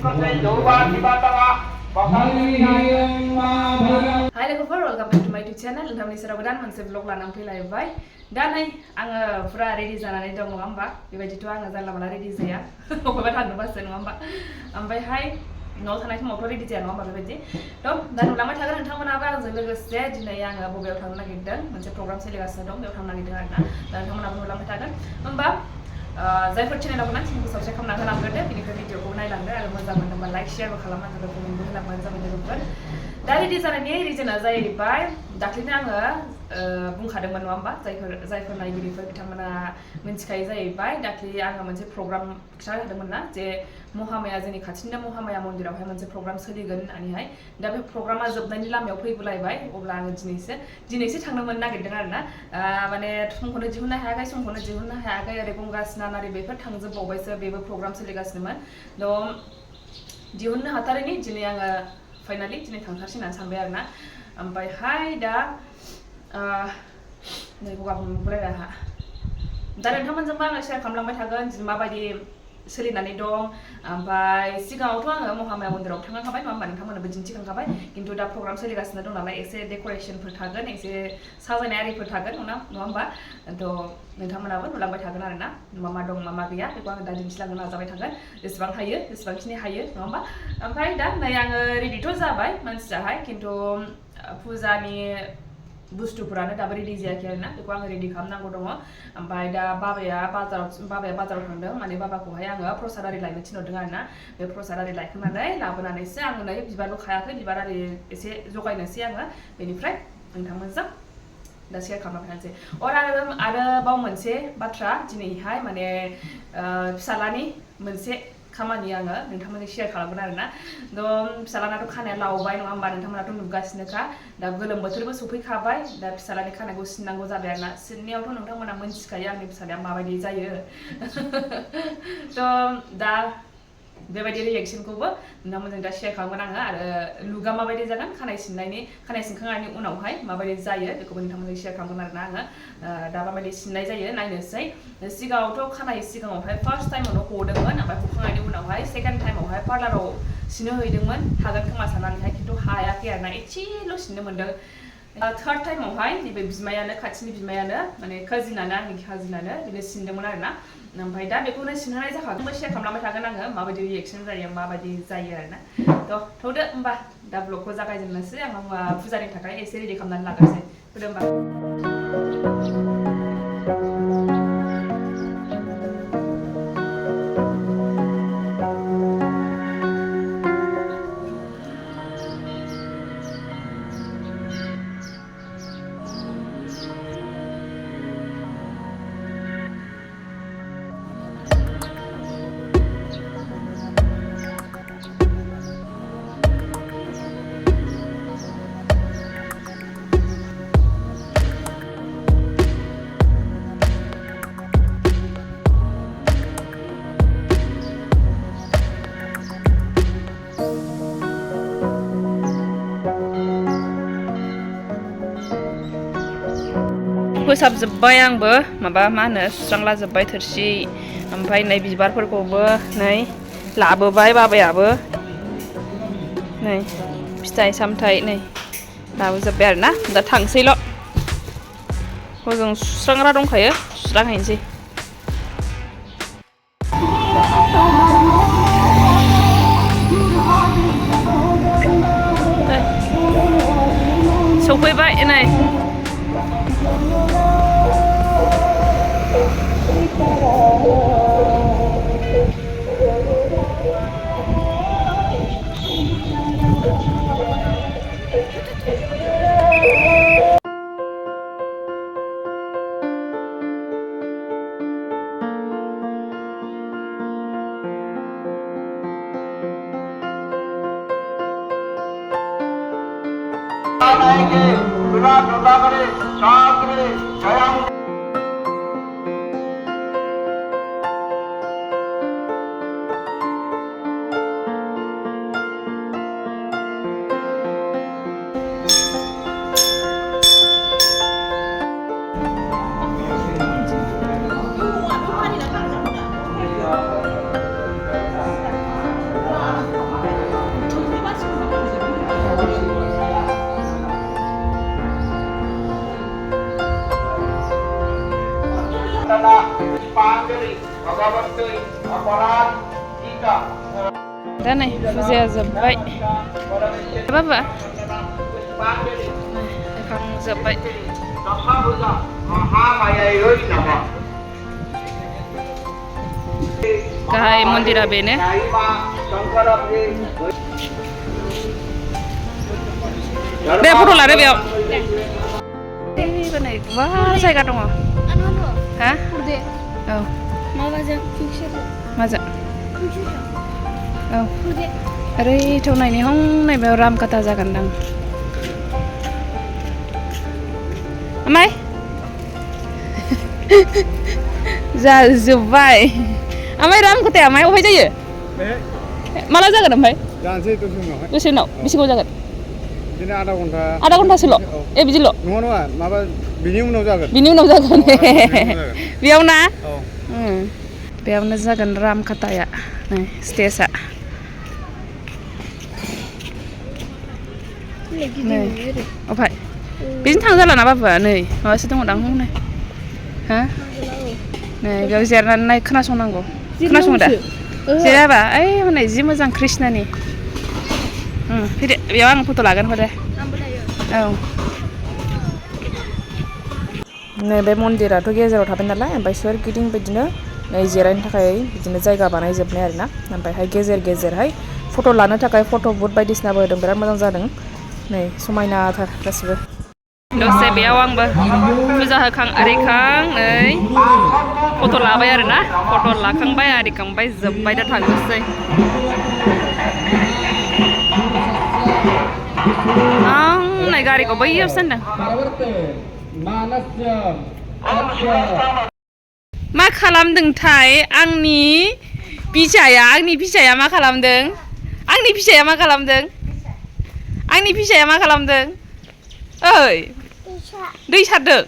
Hai logoफोर welcome back to my YouTube channel नोंथांनि सेराव गोदान मोनसे vlog लानानै फैलायबाय दा नै आङो फुरा रेडि जानानै दं नङा होमबा बेबायदिथ' आङो जानला मोनला रेडि जाया बबेबा थांनोबासो नङा होमबा ओमफ्रायहाय न'आव थानाय समावथ' रेडि जाया नङा होमबा बेबायदि थ' दा नुलांबाय थागोन नोंथांमोनाबो आंजों लोगोसे दिनै आङो बबेयाव थांनो नागिरदों मोनसे प्रग्राम सोलिगासिनो दं बेयाव थांनो नागिरदों आरोना दा नोंथांमोनाबो नुलांबाय थागोन होमबा जायफोर चेनेलाव गोनां चेनेलखौ साबस्क्राइब खालामना होलांग्रोदो बेनिफ्राय भिडिअखौ नायलांदो आरो मोजां मोनदोंबा लाइक शेयारबो खालामनानै लोगोफोरनोबो होलांबानो जाबाय लोगोफोर दा रेडि जानायनि रिजोना जाहैबाय दाख्लैनो आङो बुंखादोंमोन नङा होमबा जायफोर नायगिरिफोर बिथांमोना मिन्थिखायो जाहैबाय दाख्लै आङो मोनसे प्रग्राम खिन्थानो हादोंमोन ना जे महामाया जोंनि खाथिनिनो महामाया मन्दिरावहाय मोनसे प्रग्राम सोलिगोन होननानैहाय दा बे प्रग्रामा जोबनायनि लामायाव फैबोलायबाय अब्ला आङो दिनैसो थांनो मोननो नागिरदों आरोना माने समखौनो दिहुननो हायाखै ओरै गंगा स्नान आरि बेफोर थांजोबबावबायसो बेबो प्रग्राम सोलिगासिनोमोन थ' दिहुननो हाथारैनि दिनै आङो फाइनालि दिनै थांथारसै होननानै सानबाय आरोना ओमफ्रायहाय दा नै गगा बुंबोलायबाय आंहा दा नोंथांमोनजोंबो आङो शेयार खालामलांबाय थागोन माबायदि सोलिनानै दं ओमफ्राय सिगाङावथ' आङो महामाया मन्दिराव थांखांखाबाय नङा होमबा नोंथांमोननोबो दिन्थिखांखाबाय खिन्थु दा प्रग्राम सोलिगासिनो दं नालाय एसे डेक'रेसनफोर थागोन एसे साजायनाय आरिफोर थागोन नङा होमबा थ' नोंथांमोनाबो नुलांबाय थागोन आरोना मा दं मा गैया बेखौ आङो दा दिन्थिलांनो नाजाबाय थागोन जेसेबां हायो जेसेबांखिनि हायो नङा होमबा ओमफ्राय दा नै आङो रेडिथ' जाबाय मानसियाहाय खिन्थु फुजानि बुस्थुफोरानो दाबो रेडि जायाखै आरोना बेखौ आङो रेडि खालामनांगौ दङ ओमफ्राय दा बाबाया बाजाराव थांदों माने बाबाखौहाय आङो प्रसाद आरि लायनो थिनहरदों आरोना बे प्रसाद आरि लायखांनानै लाबोनानैसो आङो नै बिबारबो खायाखै बिबार आरि एसे जगायनोसै आङो बेनिफ्राय नोंथांमोनजों दा शेयार खालामबाय थानोसै आरोबाव मोनसे बाथ्रा दिनैहाय माने फिसालानि मोनसे खामानि आङो नोंथांमोनजों शेयार खालामगोन आरोना थ' फिसालानाथ' खानाया लावबाय नङा होमबा नोंथांमोनाथ' नुगासिनोखा दा गोलोम बोथोरबो सफैखाबाय दा फिसालानि खानायखौ सिननांगौ जाबाय आरोना सिननायावथ' नोंथांमोना मोनथिखायो आंनि फिसालाया माबायदि जायो थ' दा बेबायदि रिएक्सनखौबो नोंथांमोनजों दा शेयार खालामगोन आङो आरो लुगा माबायदि जागोन खानाय सिनखांनायनि उनावहाय माबायदि जायो बेखौबो नोंथांमोनजों शेयार खालामगोन आरोना आङो दा माबायदि सिननाय जायो नायनोसै सिगाङावथ' खानाय सिगाङावहाय फार्स्ट टाइमावनो हदोंमोन ओमफ्राय हखांनायनि उनावहाय सेकेन्ड टाइमावहाय पार्लाराव सिननो हैदोंमोन हागोन खोमा साननानैहाय खिन्थु हायाखै आरोना एसेल' सिननो मोन्दों थार्ड टाइमावहाय नैबे बिमायानो खाथिनि बिमायानो माने आंनि काजिनानो बिनो सिनदोंमोन आरोना ओमफ्राय दा बेखौनो सिनहोनाय जाखागोनबो शेयार खालामलांबाय थागोन आङो माबायदि रिएक्सन जायो माबायदि जायो आरोना थ' थौदो होमबा दा ब्लगखौ जागायजेननोसै आं फुजानि थाखाय एसे रेडि खालामनानै लाग्रोसै थौदो होमबा फोसाबजोब्बाय आंबो माबा मा होनो सुस्रांलाजोब्बाय थोरसि ओमफ्राय नै बिबारफोरखौबो नै लाबोबाय बाबायाबो नै फिथाइ सामथाइ नै लाबोजोब्बाय आरोना दा थांसैल' हजों सुस्रांग्रा दंखायो सुस्रांहैनोसै सफैबाय नै दा नै फुजाया जोब्बाय बाबा जोब्बाय गाहाय मन्दिरा बेनो दे फट' लादो बेयाव नै गुवार जायगा दङ हा औ माजों औ ओरै नायनि हं नैबेयाव रामकाथा जागोनदां ओमफ्राय जाजोब्बाय ओमफ्राय रामकाथाया मायाव अहाय जायो माला जागोन ओमफ्राय जानोसै दसे उनाव बेसे गोबाव जागोन बिदिनो आधा घन्टासोल' ए बिदिल' नङा माबा बिनि उनाव जागोन बेयाव ना बेयावनो जागोन रामकाथाया नै स्टेजआ नै अफाय बेजों थांजालाना बाबा नै माबासो दङ दां हनै हा नै बेयाव जिरायनानै खोनासंनांगौ खोनासङो दा जिरायाबा ओइ हनै जि मोजां कृष्णनि फैदो बेयाव आं फट' लागोन हरे औ नै बे मन्दिराथ' गेजेराव थाबाय नालाय ओमफ्राय सोरगिदिं बिदिनो नै जिरायनो थाखाय बिदिनो जायगा बानायजोबनाय आरोना ओमफ्रायहाय गेजेर गेजेरहाय फट' लानो थाखाय फट' बुथ बायदिसिनाबो होदों बिराद मोजां जादों नै समायनाथार गासिबो दसे बेयाव आंबो फुजा होखां आरिखां नै फट' लाबाय आरोना फट' लाखांबाय आरिखांबाय जोब्बाय दा थांनोसै आं नै गारिखौ बैयावसो दोनदों मा खालामदोंथाय आंनि फिसाया मा खालामदों आंनि फिसाया मा खालामदों ओइ दै सारदों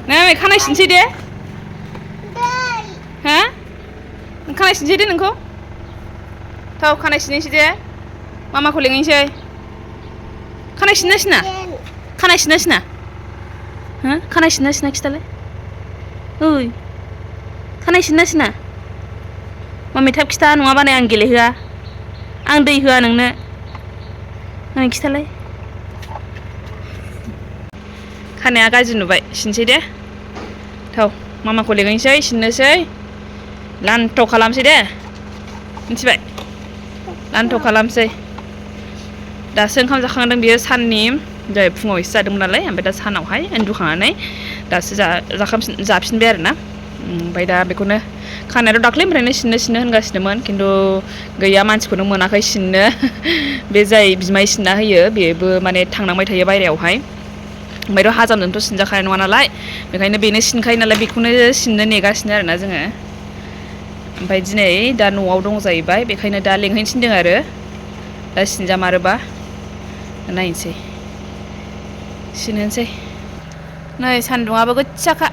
नै खानाय सिनसै दे हा खानाय सिनसै दे नोंखौ थाव खानाय सिननोसै दे मामाखौ लिंहैनोसै खानाय सिनना सिना हो खानाय सिनना सिना खिथालाय ओइ खानाय सिनना सिना मामि थाब खिथा नङाबा नै आं गेलेहोआ आं दै होआ नोंनो नै खिथालाय खानाया गाज्रि नुबाय सिनसै दे थाव मामाखौ लिंहैनोसै सिननोसै लान्थ' खालामसै दे मिथिबाय लान्थ' खालामसै दासो ओंखाम जाखांदों बियो साननि दहाय फुङाव एसे जादोंमोन नालाय ओमफ्राय दा सानावहाय उन्दुखांनानै दासो जाफिनबाय आरोना ओमफ्राय दा बेखौनो खानायाथ' दाख्लैनिफ्रायनो सिननो होनगासिनोमोन खिन्थु गैया मानसिखौनो मोनाखै सिननो बे जाय बिमाय सिनना होयो बेबो माने थांनांबाय थायो बायहेरायावहाय ओमफ्रायथ' हाजामजोंथ' सिनजाखानाय नङा नालाय बेखायनो बेनो सिनखायो नालाय बेखौनो सिननो नेगासिनो आरोना जोङो ओमफ्राय दिनै दा न'आव दं जाहैबाय बेखायनो दा लेंहैनो थिनदों आरो दा सिनजामारोबा नायनोसै सिनहोनोसै नै सान्दुङाबो गोसाखा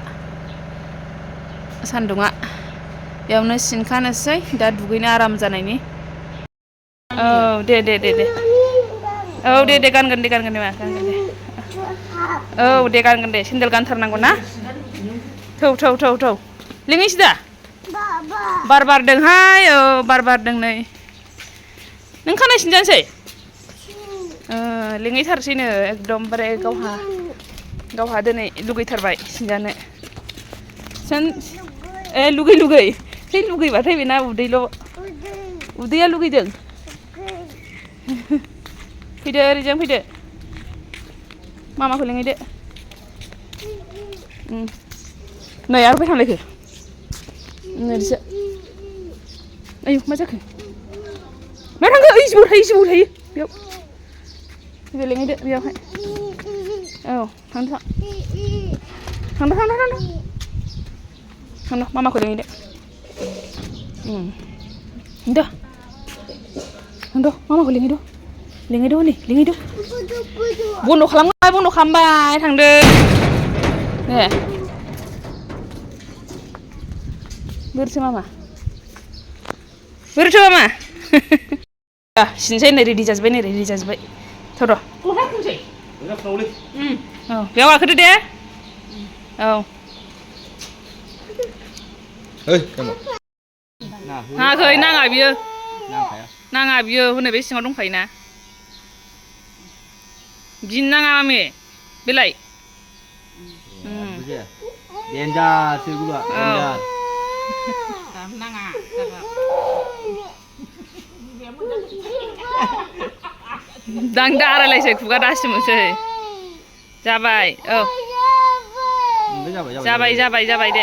सान्दुङा बेयावनो सिनखानोसै दा दुगैनो आराम जानायनि औ दे औ दे गानगोन दे मा गानगोन दे औ दे गानगोन दे सेन्देल गानथारनांगौ ना थौ लिंहैसै दा बार बारदोंहाय औ बार बारदों नै नों खानाय सिनजानोसै लिंहैथारसैनो एकदमबारे गावहा दिनै लुगैथारबाय सिनजानो लुगै है लुगैबाथाय बेना उदैया लुगैदों फैदो ओरैजों फैदो मामाखौ लिंहैदो नै आरो फै थांलायखो नोरसो आयु मा जाखो मा थांखो ओइ जिबौ थायो बेयाव फैदो लिंहैदो बेयावहाय औ थांदो मामाखौ लिंहैदो मामाखौ लिंहैदो हनै लिंहैदो बन्द' खालामबाय थांदो दे बोरैथो मामा सिनसै नै रेडि जाजोब्बाय थ' र' औ बेयाव गाखोदो दे औ ơi cái một khơi nang à bia nào phải nang à bia hôm nay bé sinh đông phải nè gin nang à mẹ bé lại đen ra sư phụ ạ đen ra nang à đang đa lại sẽ cũng đã xem rồi ra bài ra bài đi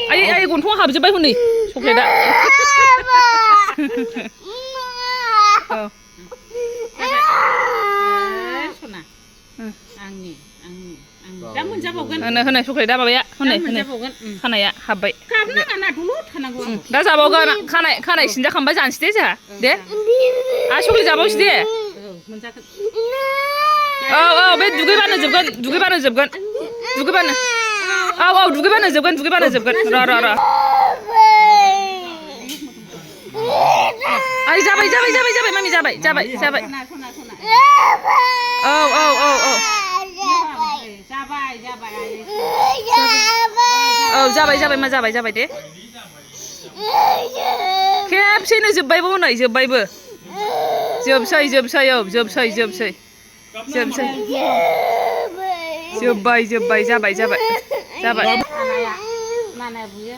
ai còn thua hợp chứ bây hôm nay chụp lại đã Jamun jabogan. Hana chụp lại đã bây ạ hôm nay ạ hợp vậy Karena anak dulu tanago. đã ra bao gần khăn này xin ra không bao giờ xin thế đấy à chụp lại ra bao gì bé dugai bana jebgan dugai bana jebgan dugai bana ra ai jabai mami jabai jabai ma jabai deh खेबसेनो जोबबायबो हनै जोबबायबो जोबसै जोबबाय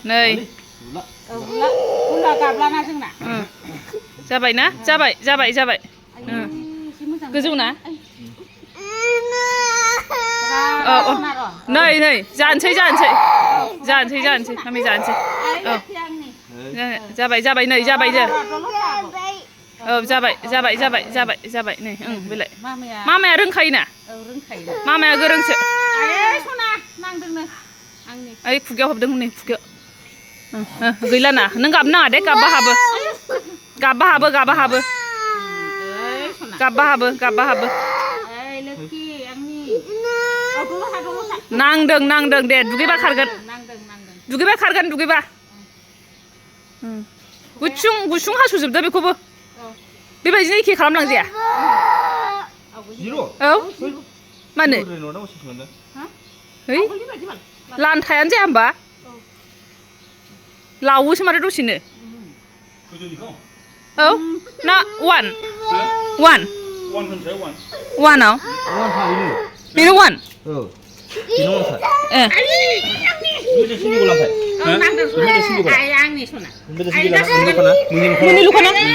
नै जाबाय ना जाबाय गोजौ ना नै जानोसै मामि जानोसै जाबाय नै जाबाय नै बेलाय मामाया रोंखायो ना मामाया गोरोंसो ओइ खुगायाव हाबदों नै खुगायाव गैला ना नों गाबनो नाङा दे गाबबा हाबो नांदों दे दुगैबा खारगोन गुसुं हासुजोबदो बेखौबो बेबायदिनो एखे खालामलांजाया औ मानो है लानथायानो जाया होमबा लावोसो माथो दसेनो औ ना वानआव बेनो वान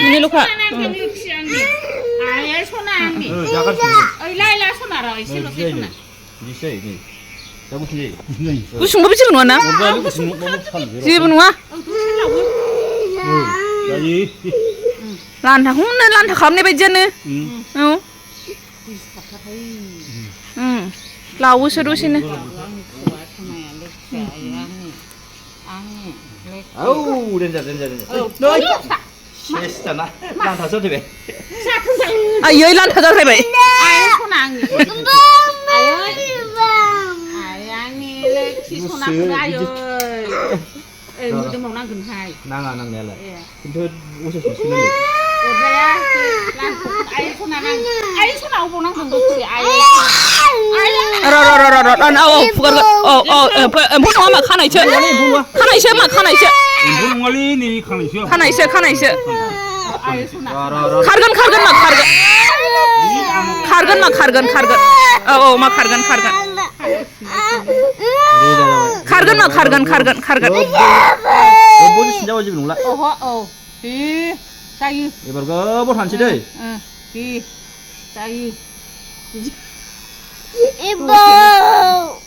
मुनिलुखा गुसुंबाबो जेबो नङा ना जेबो नङा लान्था खालामनाय बायदियानो औ लावोसो दसेनो आयै लान्था जाथारबाय नाङा नांनायालाय खिन्थु उसुसु सिनाय अरजाया आइ सना अबाव नांदों दसे र फुगारगोन एम्फौ नङा मा खानायसो खानायसो खारगोन औ मा खारगोन बयबो सिनजाबा जेबो नंला औ जायो एबार गोबाव थानोसै दै जायो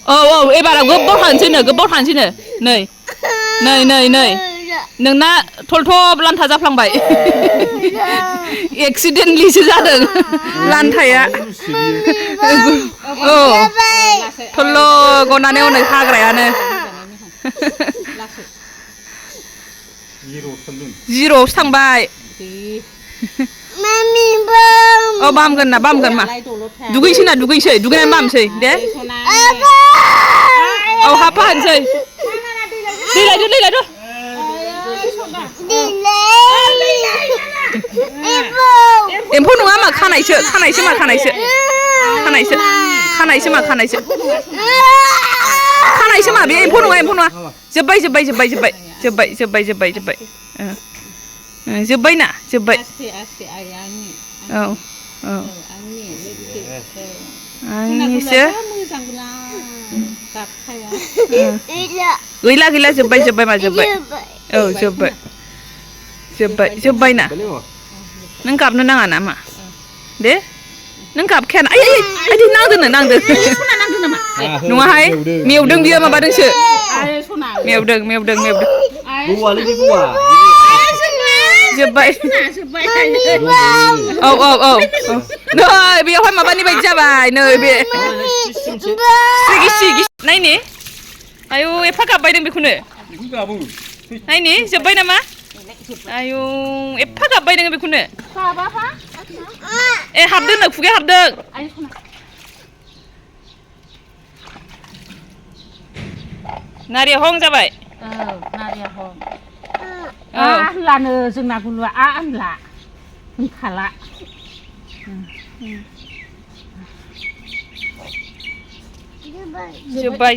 औ एबाराव गोबाव थानोसैनो नै नोंना थलथब लान्था जाफ्लांबाय एक्सिडेन्टलिसो जादों लान्थाया औ थल्ल गनानै हनै हाग्रायानो जिर'आवसो थांबाय बामगोन मा दुगैसै दुगैनानै बामसै दे औ हाबफा होनसै दै लायदो एम्फौ नङा मा खानायसो मा खानायसो मा बे एम्फौ नङा जोब्बाय ना जोब्बाय आस्ते आइ आंनि औ आंनि आंनिसो मोजां गोला गाबखाया गैला जोब्बाय मा जोब्बाय औ जोब्बाय ना नों गाबनो नाङा नामा दे नों गाबखायाना आइ नांदो सना नांदों नामा नङाहाय मेवदों बियो माबादोंसो आइ सना मेवदों गवालै बे गवा जोब्बाय जोब्बाय औ नै बेयावहाय माबानि बायदि जाबाय नै बे गिसि नायनि आयु एफा गाबबायदों बेखौनो नायनि जोब्बाय नामा आयु एफा गाबबायदों बेखौनो ए हाबदों नो खुगाया हाबदों नारिया हं जाबाय नारिया हं होनलानो जोंना गुलुआ होनला होनखाला जोब्बाय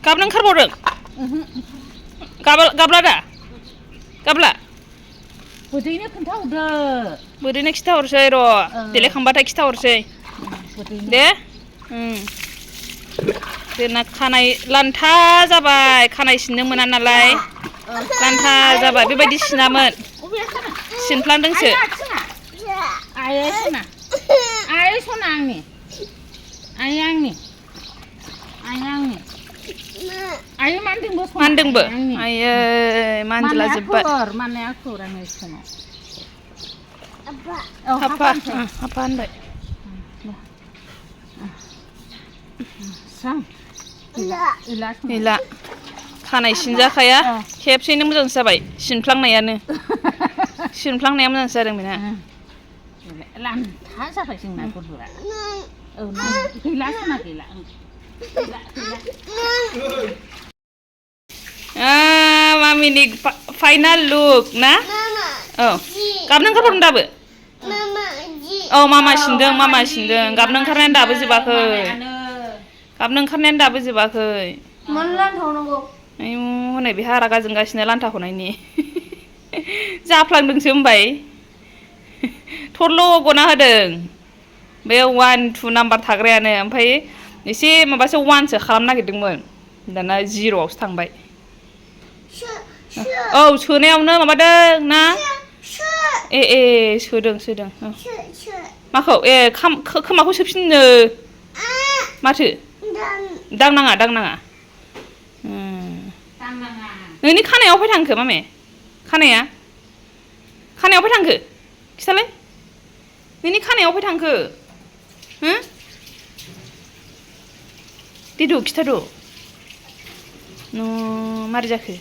गाबनो ओंखारबावदों गाबला दा गाबला बोदैनो खोन्थाहरदो बोरैनो खिथाहरसै र' देलायखांबाथाय खिथाहरसै दे जोंना खानाय लान्था जाबाय खानाय सिननो मोना नालाय लान्था जाबाय बेबायदि सिनामोन सिनफ्लांदोंसो आइ सना आंनि आइ मानदोंबो आयै मानजोला जोब्बाय माननाया खौराङै समाव हाफा होनबाय गैला खानाय सिनजाखाया खेबसेनो मोजांसो जाबाय सिनफ्लांनाया मोजांसो जादों बेना लान्था जाबाय जोंना गथ'आ गैला सना गैला मामिनि फाइनाल लुक ना औ गाबनो ओंखारबावदों दाबो औ मामा सिनदों गाबनो ओंखारनायानो दाबो जोबाखै मानो लान्थावनांगौ आयु हनै बेहा रागा जोंगासिनो लान्थाखौ नायनि जाफ्लांदोंसो होनबाय थरल' गना होदों बे 1 2 नाम्बार थाग्रायानो ओमफ्राय एसे माबासो 1सो खालामनो नागिरदोंमोन दाना 0आवसो थांबाय औ सोनायावनो माबादों ना ए सोदों माखौ खोमाखौ सोफिननो माथो दांनाङा नोंनि खानाया अफाय थांखो मामे खानाया अफाय थांखो खिथालाय नोंनि खानाया अफाय थांखो दिदु खिथाद' मारै जाखो